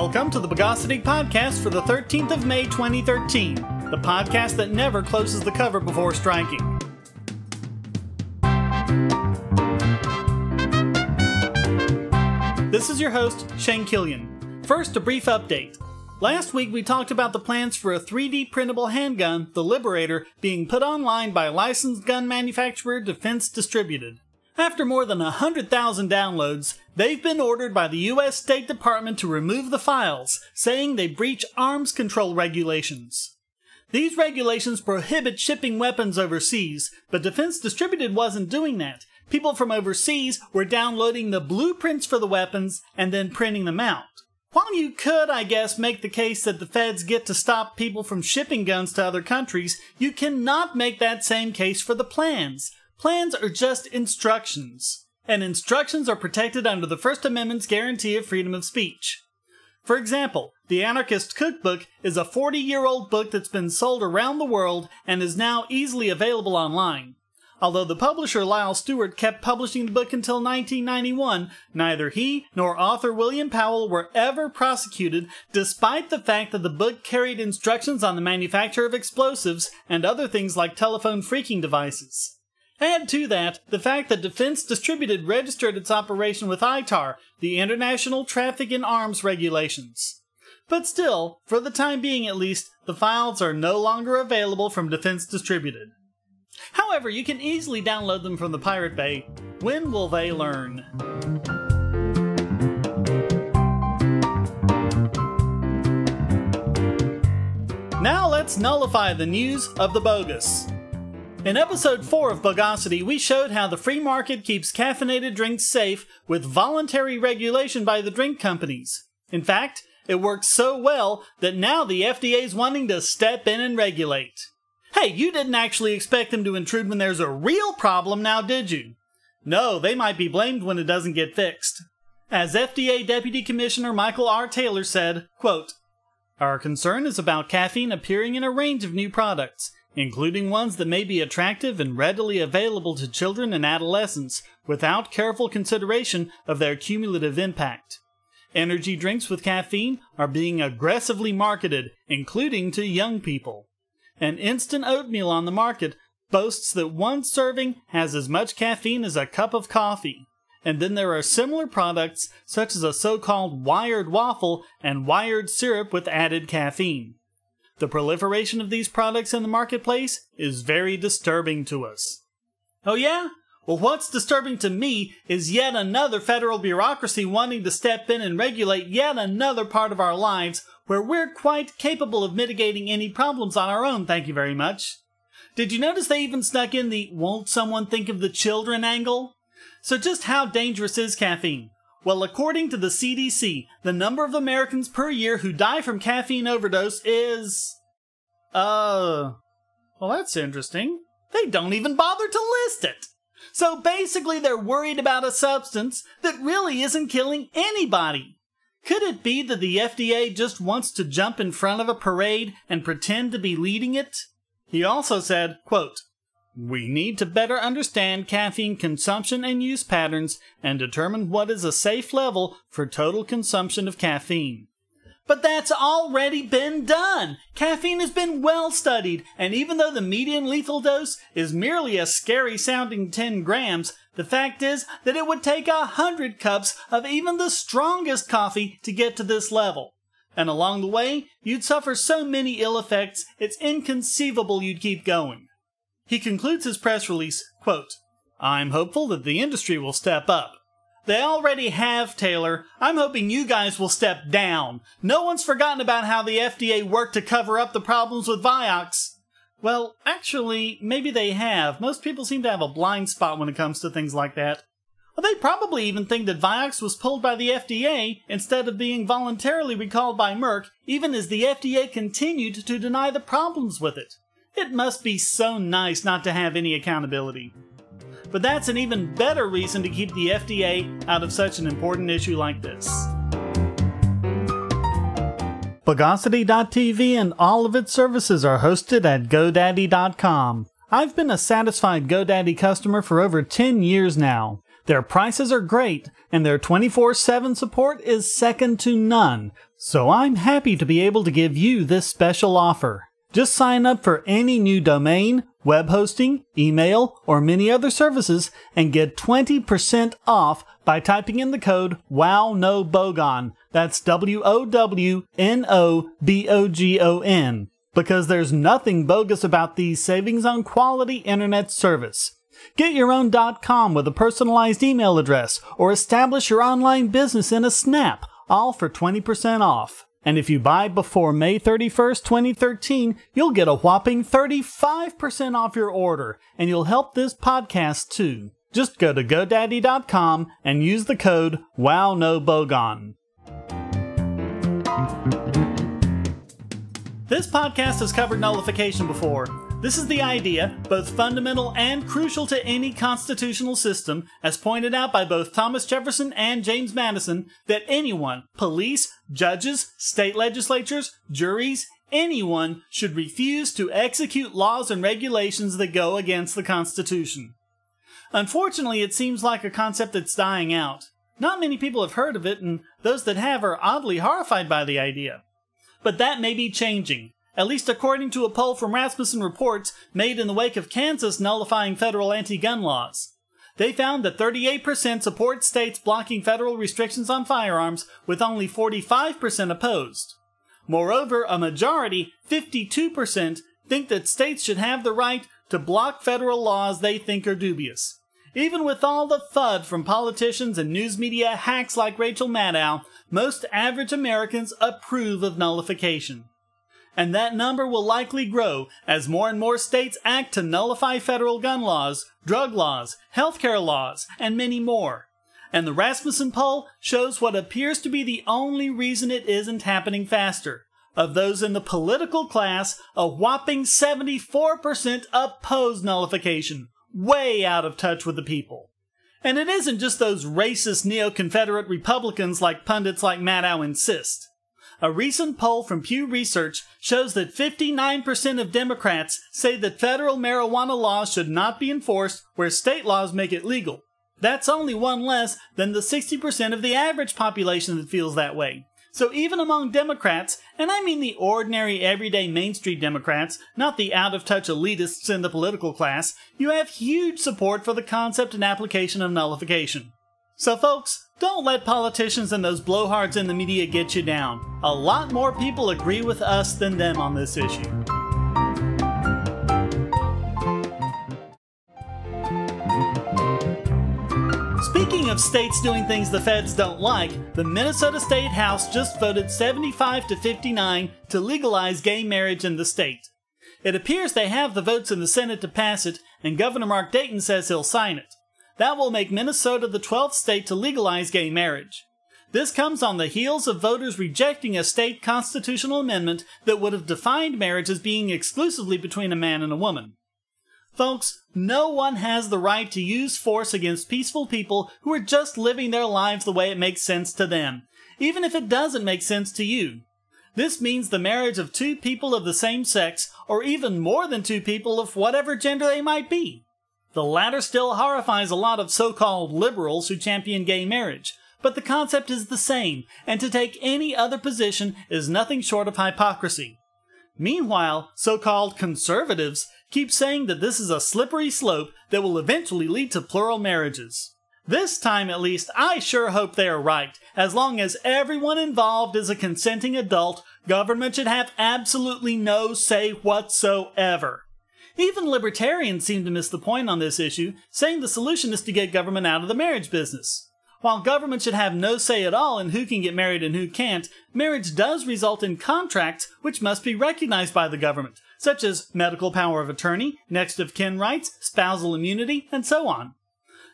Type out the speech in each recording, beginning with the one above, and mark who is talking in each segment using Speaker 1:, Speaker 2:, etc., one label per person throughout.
Speaker 1: Welcome to the Bogosity Podcast for the 13th of May 2013, the podcast that never closes the cover before striking. This is your host, Shane Killian. First, a brief update. Last week we talked about the plans for a 3D printable handgun, the Liberator, being put online by licensed gun manufacturer Defense Distributed. After more than 100,000 downloads, they've been ordered by the U.S. State Department to remove the files, saying they breach arms control regulations. These regulations prohibit shipping weapons overseas, but Defense Distributed wasn't doing that. People from overseas were downloading the blueprints for the weapons and then printing them out. While you could, I guess, make the case that the feds get to stop people from shipping guns to other countries, you cannot make that same case for the plans. Plans are just instructions, and instructions are protected under the First Amendment's guarantee of freedom of speech. For example, The Anarchist Cookbook is a 40-year-old book that's been sold around the world and is now easily available online. Although the publisher Lyle Stewart kept publishing the book until 1991, neither he nor author William Powell were ever prosecuted, despite the fact that the book carried instructions on the manufacture of explosives and other things like telephone phreaking devices. Add to that the fact that Defense Distributed registered its operation with ITAR, the International Traffic in Arms Regulations. But still, for the time being at least, the files are no longer available from Defense Distributed. However, you can easily download them from the Pirate Bay. When will they learn? Now let's nullify the news of the bogus. In episode 4 of Bogosity, we showed how the free market keeps caffeinated drinks safe with voluntary regulation by the drink companies. In fact, it works so well that now the FDA's wanting to step in and regulate. Hey, you didn't actually expect them to intrude when there's a real problem now, did you? No, they might be blamed when it doesn't get fixed. As FDA Deputy Commissioner Michael R. Taylor said, quote, "Our concern is about caffeine appearing in a range of new products, including ones that may be attractive and readily available to children and adolescents without careful consideration of their cumulative impact. Energy drinks with caffeine are being aggressively marketed, including to young people. An instant oatmeal on the market boasts that one serving has as much caffeine as a cup of coffee. And then there are similar products such as a so-called wired waffle and wired syrup with added caffeine. The proliferation of these products in the marketplace is very disturbing to us." Oh yeah? Well, what's disturbing to me is yet another federal bureaucracy wanting to step in and regulate yet another part of our lives where we're quite capable of mitigating any problems on our own, thank you very much. Did you notice they even snuck in the "won't someone think of the children" angle? So just how dangerous is caffeine? Well, according to the CDC, the number of Americans per year who die from caffeine overdose is... well, that's interesting. They don't even bother to list it. So basically they're worried about a substance that really isn't killing anybody. Could it be that the FDA just wants to jump in front of a parade and pretend to be leading it? He also said, quote, "We need to better understand caffeine consumption and use patterns and determine what is a safe level for total consumption of caffeine." But that's already been done! Caffeine has been well studied, and even though the median lethal dose is merely a scary-sounding 10 grams, the fact is that it would take 100 cups of even the strongest coffee to get to this level. And along the way, you'd suffer so many ill effects, it's inconceivable you'd keep going. He concludes his press release, quote, "I'm hopeful that the industry will step up. They already have, Taylor. I'm hoping you guys will step down. No one's forgotten about how the FDA worked to cover up the problems with Vioxx." Well, actually, maybe they have. Most people seem to have a blind spot when it comes to things like that. Well, they probably even think that Vioxx was pulled by the FDA instead of being voluntarily recalled by Merck, even as the FDA continued to deny the problems with it. It must be so nice not to have any accountability. But that's an even better reason to keep the FDA out of such an important issue like this. Bogosity.tv and all of its services are hosted at GoDaddy.com. I've been a satisfied GoDaddy customer for over 10 years now. Their prices are great, and their 24/7 support is second to none, so I'm happy to be able to give you this special offer. Just sign up for any new domain, web hosting, email, or many other services and get 20% off by typing in the code WOWNOBOGON. That's WOWNOBOGON. Because there's nothing bogus about these savings on quality internet service. Get your own .com with a personalized email address, or establish your online business in a snap, all for 20% off. And if you buy before May 31st, 2013, you'll get a whopping 35% off your order, and you'll help this podcast too. Just go to GoDaddy.com and use the code WOWNOBOGON. This podcast has covered nullification before. This is the idea, both fundamental and crucial to any constitutional system, as pointed out by both Thomas Jefferson and James Madison, that anyone, police, judges, state legislatures, juries, anyone should refuse to execute laws and regulations that go against the Constitution. Unfortunately, it seems like a concept that's dying out. Not many people have heard of it, and those that have are oddly horrified by the idea. But that may be changing. At least according to a poll from Rasmussen Reports made in the wake of Kansas nullifying federal anti-gun laws. They found that 38% support states blocking federal restrictions on firearms, with only 45% opposed. Moreover, a majority, 52%, think that states should have the right to block federal laws they think are dubious. Even with all the FUD from politicians and news media hacks like Rachel Maddow, most average Americans approve of nullification. And that number will likely grow as more and more states act to nullify federal gun laws, drug laws, healthcare laws, and many more. And the Rasmussen poll shows what appears to be the only reason it isn't happening faster. Of those in the political class, a whopping 74% oppose nullification, way out of touch with the people. And it isn't just those racist neo-Confederate Republicans like pundits like Maddow insist. A recent poll from Pew Research shows that 59% of Democrats say that federal marijuana laws should not be enforced where state laws make it legal. That's only one less than the 60% of the average population that feels that way. So even among Democrats, and I mean the ordinary, everyday Main Street Democrats, not the out-of-touch elitists in the political class, you have huge support for the concept and application of nullification. So folks, don't let politicians and those blowhards in the media get you down. A lot more people agree with us than them on this issue. Speaking of states doing things the feds don't like, the Minnesota State House just voted 75 to 59 to legalize gay marriage in the state. It appears they have the votes in the Senate to pass it, and Governor Mark Dayton says he'll sign it. That will make Minnesota the 12th state to legalize gay marriage. This comes on the heels of voters rejecting a state constitutional amendment that would have defined marriage as being exclusively between a man and a woman. Folks, no one has the right to use force against peaceful people who are just living their lives the way it makes sense to them, even if it doesn't make sense to you. This means the marriage of two people of the same sex, or even more than two people of whatever gender they might be. The latter still horrifies a lot of so-called liberals who champion gay marriage, but the concept is the same, and to take any other position is nothing short of hypocrisy. Meanwhile, so-called conservatives keep saying that this is a slippery slope that will eventually lead to plural marriages. This time at least, I sure hope they are right. As long as everyone involved is a consenting adult, government should have absolutely no say whatsoever. Even libertarians seem to miss the point on this issue, saying the solution is to get government out of the marriage business. While government should have no say at all in who can get married and who can't, marriage does result in contracts which must be recognized by the government, such as medical power of attorney, next of kin rights, spousal immunity, and so on.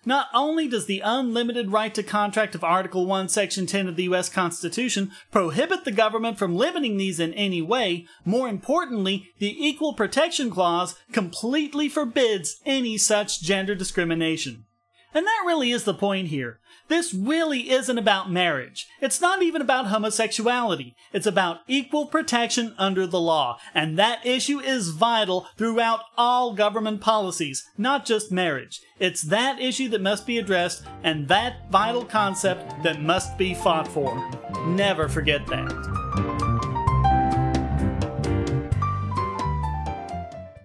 Speaker 1: Not only does the unlimited right to contract of Article 1, Section 10 of the U.S. Constitution prohibit the government from limiting these in any way, more importantly, the Equal Protection Clause completely forbids any such gender discrimination. And that really is the point here. This really isn't about marriage. It's not even about homosexuality. It's about equal protection under the law. And that issue is vital throughout all government policies, not just marriage. It's that issue that must be addressed and that vital concept that must be fought for. Never forget that.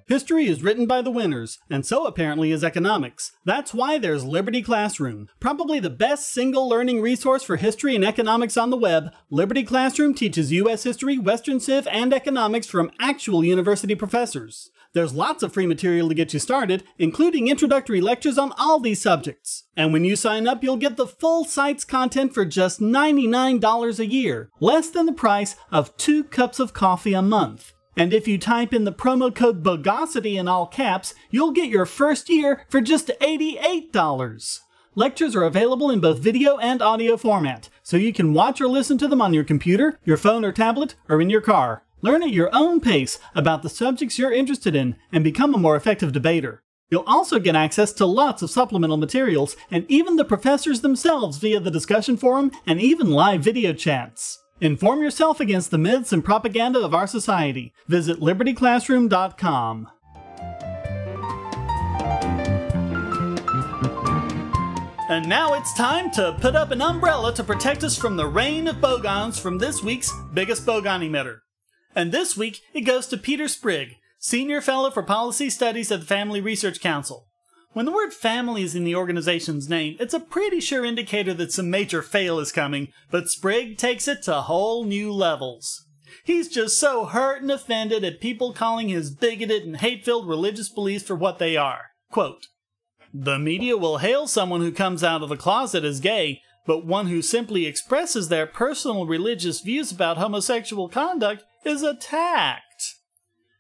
Speaker 1: History is written by the winners, and so apparently is economics. That's why there's Liberty Classroom. Probably the best single learning resource for history and economics on the web, Liberty Classroom teaches U.S. history, Western Civ, and economics from actual university professors. There's lots of free material to get you started, including introductory lectures on all these subjects. And when you sign up, you'll get the full site's content for just $99 a year, less than the price of 2 cups of coffee a month. And if you type in the promo code Bogosity in all caps, you'll get your first year for just $88. Lectures are available in both video and audio format, so you can watch or listen to them on your computer, your phone or tablet, or in your car. Learn at your own pace about the subjects you're interested in and become a more effective debater. You'll also get access to lots of supplemental materials and even the professors themselves via the discussion forum and even live video chats. Inform yourself against the myths and propaganda of our society. Visit libertyclassroom.com. And now it's time to put up an umbrella to protect us from the rain of Bogons from this week's biggest Bogon emitter. And this week, it goes to Peter Sprigg, Senior Fellow for Policy Studies at the Family Research Council. When the word family is in the organization's name, it's a pretty sure indicator that some major fail is coming, but Sprigg takes it to whole new levels. He's just so hurt and offended at people calling his bigoted and hate-filled religious beliefs for what they are. Quote, "The media will hail someone who comes out of the closet as gay, but one who simply expresses their personal religious views about homosexual conduct is attacked."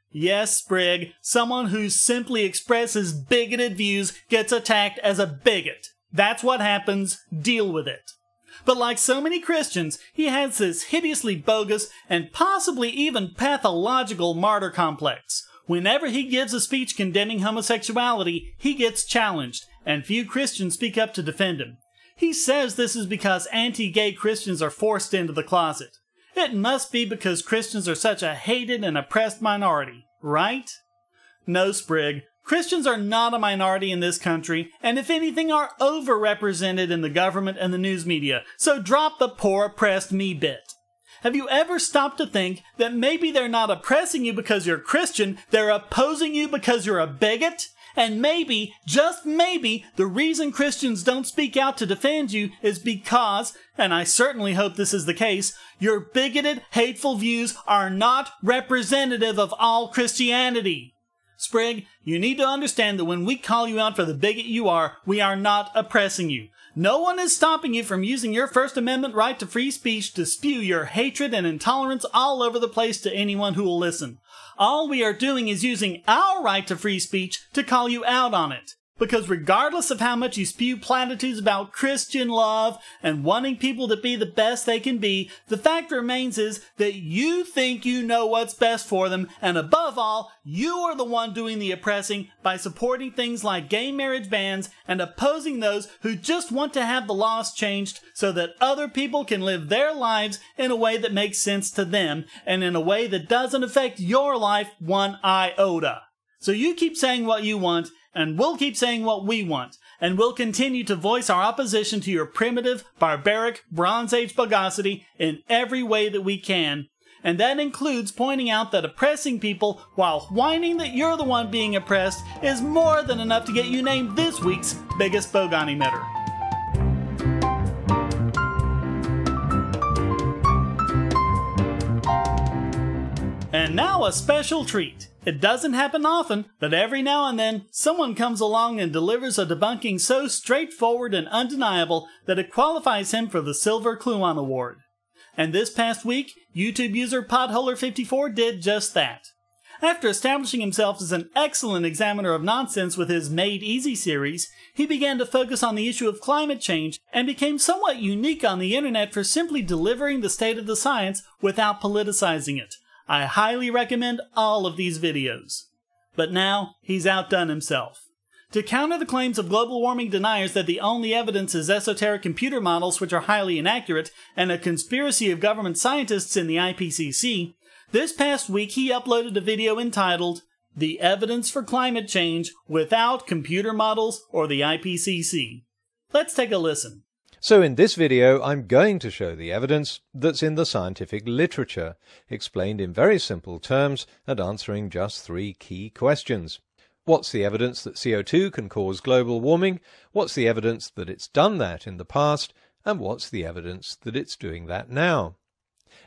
Speaker 1: Yes, Sprigg, someone who simply expresses bigoted views gets attacked as a bigot. That's what happens. Deal with it. But like so many Christians, he has this hideously bogus and possibly even pathological martyr complex. Whenever he gives a speech condemning homosexuality, he gets challenged, and few Christians speak up to defend him. He says this is because anti-gay Christians are forced into the closet. It must be because Christians are such a hated and oppressed minority, right? No, Sprigg. Christians are not a minority in this country, and if anything are overrepresented in the government and the news media, so drop the poor oppressed me bit. Have you ever stopped to think that maybe they're not oppressing you because you're Christian, they're opposing you because you're a bigot? And maybe, just maybe, the reason Christians don't speak out to defend you is because, and I certainly hope this is the case, your bigoted, hateful views are not representative of all Christianity. Sprigg, you need to understand that when we call you out for the bigot you are, we are not oppressing you. No one is stopping you from using your First Amendment right to free speech to spew your hatred and intolerance all over the place to anyone who will listen. All we are doing is using our right to free speech to call you out on it. Because regardless of how much you spew platitudes about Christian love and wanting people to be the best they can be, the fact remains is that you think you know what's best for them, and above all, you are the one doing the oppressing by supporting things like gay marriage bans and opposing those who just want to have the laws changed so that other people can live their lives in a way that makes sense to them and in a way that doesn't affect your life one iota. So you keep saying what you want, and we'll keep saying what we want, and we'll continue to voice our opposition to your primitive, barbaric, Bronze Age bogosity in every way that we can. And that includes pointing out that oppressing people while whining that you're the one being oppressed is more than enough to get you named this week's biggest Bogon emitter. And now a special treat. It doesn't happen often, but every now and then, someone comes along and delivers a debunking so straightforward and undeniable that it qualifies him for the Silver Cluon Award. And this past week, YouTube user Podholer54 did just that. After establishing himself as an excellent examiner of nonsense with his Made Easy series, he began to focus on the issue of climate change and became somewhat unique on the internet for simply delivering the state of the science without politicizing it. I highly recommend all of these videos. But now, he's outdone himself. To counter the claims of global warming deniers that the only evidence is esoteric computer models which are highly inaccurate and a conspiracy of government scientists in the IPCC, this past week he uploaded a video entitled, "The Evidence for Climate Change Without Computer Models or the IPCC." Let's take a listen.
Speaker 2: So in this video, I'm going to show the evidence that's in the scientific literature, explained in very simple terms and answering just 3 key questions. What's the evidence that CO2 can cause global warming? What's the evidence that it's done that in the past? And what's the evidence that it's doing that now?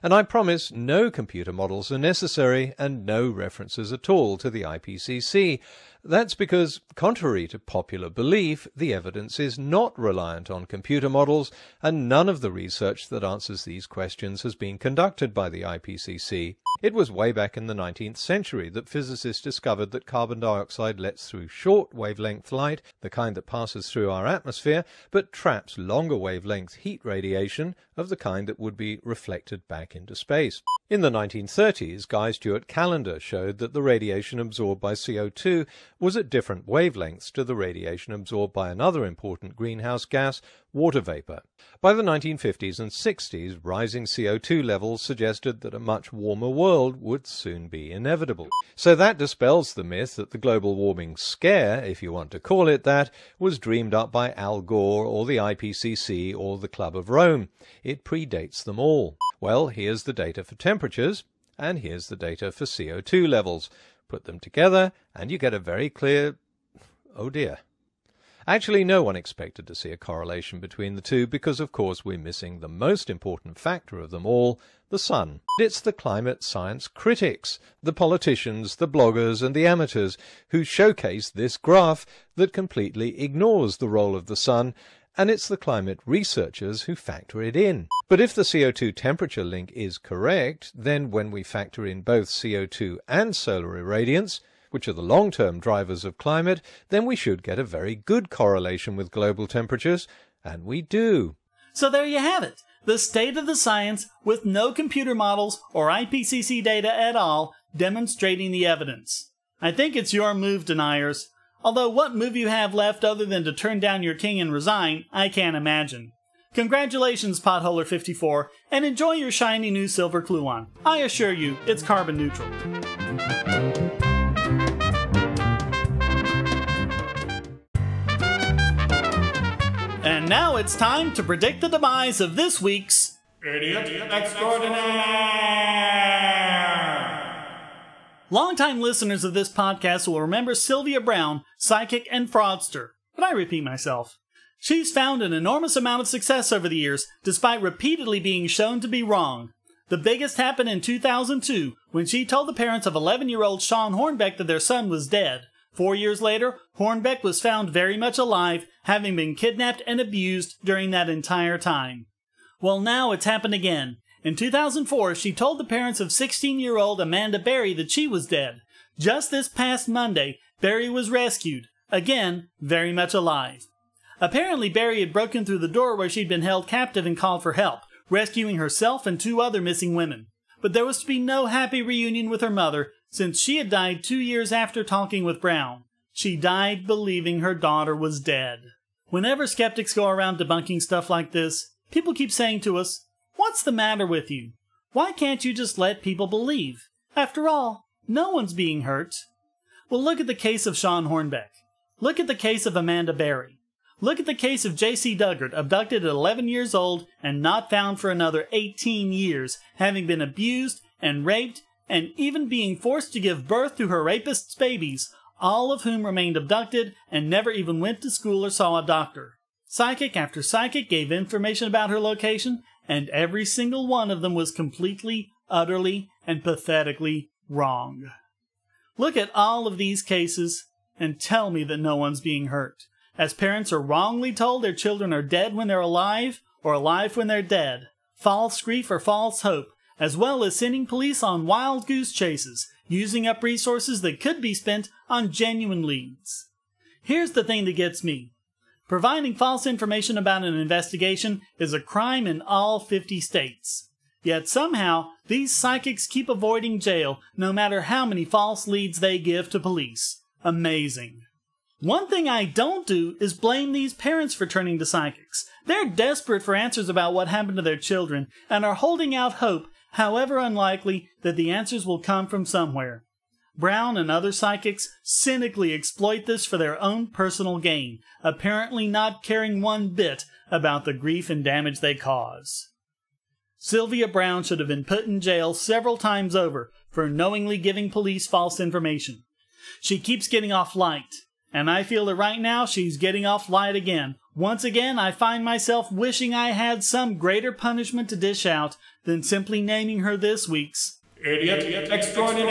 Speaker 2: And I promise no computer models are necessary and no references at all to the IPCC. That's because, contrary to popular belief, the evidence is not reliant on computer models, and none of the research that answers these questions has been conducted by the IPCC. It was way back in the 19th century that physicists discovered that carbon dioxide lets through short wavelength light, the kind that passes through our atmosphere, but traps longer wavelength heat radiation of the kind that would be reflected back into space. In the 1930s, Guy Stewart Callendar showed that the radiation absorbed by CO2 was at different wavelengths to the radiation absorbed by another important greenhouse gas, water vapor. By the 1950s and 60s, rising CO2 levels suggested that a much warmer world would soon be inevitable. So that dispels the myth that the global warming scare, if you want to call it that, was dreamed up by Al Gore or the IPCC or the Club of Rome. It predates them all. Well, here's the data for temperatures, and here's the data for CO2 levels. Put them together, and you get a very clear... oh dear. Actually, no one expected to see a correlation between the two because, of course, we're missing the most important factor of them all, the sun. It's the climate science critics, the politicians, the bloggers, and the amateurs who showcase this graph that completely ignores the role of the sun, and it's the climate researchers who factor it in. But if the CO2 temperature link is correct, then when we factor in both CO2 and solar irradiance, which are the long-term drivers of climate, then we should get a very good correlation with global temperatures, and we do.
Speaker 1: So there you have it, the state of the science with no computer models or IPCC data at all demonstrating the evidence. I think it's your move, deniers. Although what move you have left other than to turn down your king and resign, I can't imagine. Congratulations, Potholer54, and enjoy your shiny new silver Cluon. I assure you, it's carbon neutral. And now it's time to predict the demise of this week's Idiot Extraordinaire! Longtime listeners of this podcast will remember Sylvia Browne, psychic and fraudster. But I repeat myself. She's found an enormous amount of success over the years, despite repeatedly being shown to be wrong. The biggest happened in 2002, when she told the parents of 11-year-old Sean Hornbeck that their son was dead. 4 years later, Hornbeck was found very much alive, having been kidnapped and abused during that entire time. Well, now it's happened again. In 2004, she told the parents of 16-year-old Amanda Berry that she was dead. Just this past Monday, Berry was rescued. Again, very much alive. Apparently, Berry had broken through the door where she'd been held captive and called for help, rescuing herself and 2 other missing women. But there was to be no happy reunion with her mother, since she had died 2 years after talking with Browne. She died believing her daughter was dead. Whenever skeptics go around debunking stuff like this, people keep saying to us, "What's the matter with you? Why can't you just let people believe? After all, no one's being hurt." Well, look at the case of Sean Hornbeck. Look at the case of Amanda Berry. Look at the case of J.C. Duggart, abducted at 11 years old and not found for another 18 years, having been abused and raped and even being forced to give birth to her rapist's babies, all of whom remained abducted and never even went to school or saw a doctor. Psychic after psychic gave information about her location, and every single one of them was completely, utterly, and pathetically wrong. Look at all of these cases and tell me that no one's being hurt, as parents are wrongly told their children are dead when they're alive, or alive when they're dead. False grief or false hope, as well as sending police on wild goose chases, using up resources that could be spent on genuine leads. Here's the thing that gets me. Providing false information about an investigation is a crime in all 50 states. Yet somehow, these psychics keep avoiding jail no matter how many false leads they give to police. Amazing. One thing I don't do is blame these parents for turning to psychics. They're desperate for answers about what happened to their children and are holding out hope, however unlikely, that the answers will come from somewhere. Browne and other psychics cynically exploit this for their own personal gain, apparently not caring one bit about the grief and damage they cause. Sylvia Browne should have been put in jail several times over for knowingly giving police false information. She keeps getting off light, and I feel that right now she's getting off light again. Once again, I find myself wishing I had some greater punishment to dish out than simply naming her this week's Idiot Extraordinaire!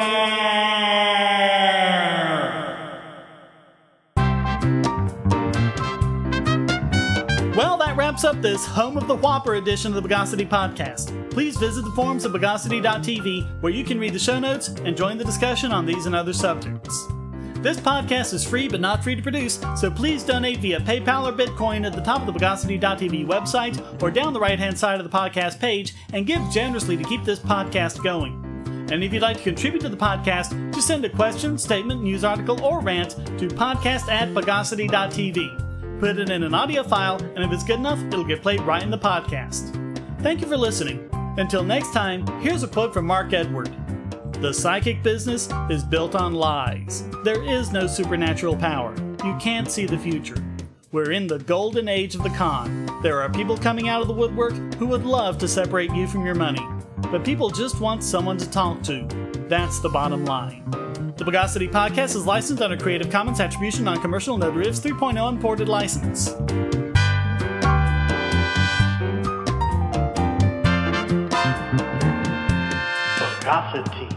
Speaker 1: Well, that wraps up this Home of the Whopper edition of the Bogosity Podcast. Please visit the forums at Bogosity.tv where you can read the show notes and join the discussion on these and other subjects. This podcast is free but not free to produce, so please donate via PayPal or Bitcoin at the top of the Bogosity.tv website or down the right-hand side of the podcast page and give generously to keep this podcast going. And if you'd like to contribute to the podcast, just send a question, statement, news article, or rant to podcast@Bogosity.tv. Put it in an audio file, and if it's good enough, it'll get played right in the podcast. Thank you for listening. Until next time, here's a quote from Mark Edward. The psychic business is built on lies. There is no supernatural power. You can't see the future. We're in the golden age of the con. There are people coming out of the woodwork who would love to separate you from your money. But people just want someone to talk to. That's the bottom line. The Bogosity Podcast is licensed under Creative Commons Attribution Non-Commercial No Derivatives 3.0 Imported License. Bogosity.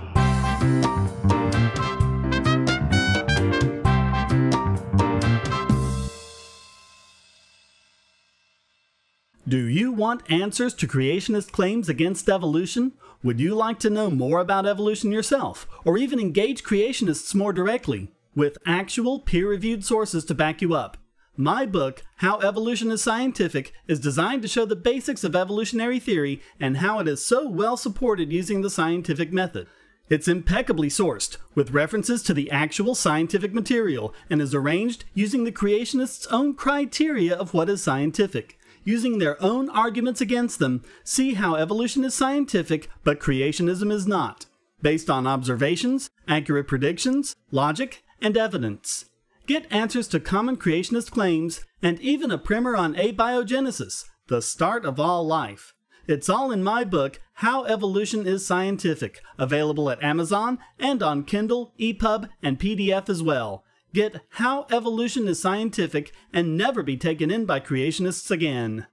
Speaker 1: Do you want answers to creationist claims against evolution? Would you like to know more about evolution yourself, or even engage creationists more directly, with actual peer-reviewed sources to back you up? My book, How Evolution is Scientific, is designed to show the basics of evolutionary theory and how it is so well supported using the scientific method. It's impeccably sourced, with references to the actual scientific material, and is arranged using the creationists' own criteria of what is scientific. Using their own arguments against them, see how evolution is scientific, but creationism is not, based on observations, accurate predictions, logic, and evidence. Get answers to common creationist claims, and even a primer on abiogenesis, the start of all life. It's all in my book, How Evolution is Scientific, available at Amazon and on Kindle, EPUB, and PDF as well. Get How Evolution is Scientific and never be taken in by creationists again.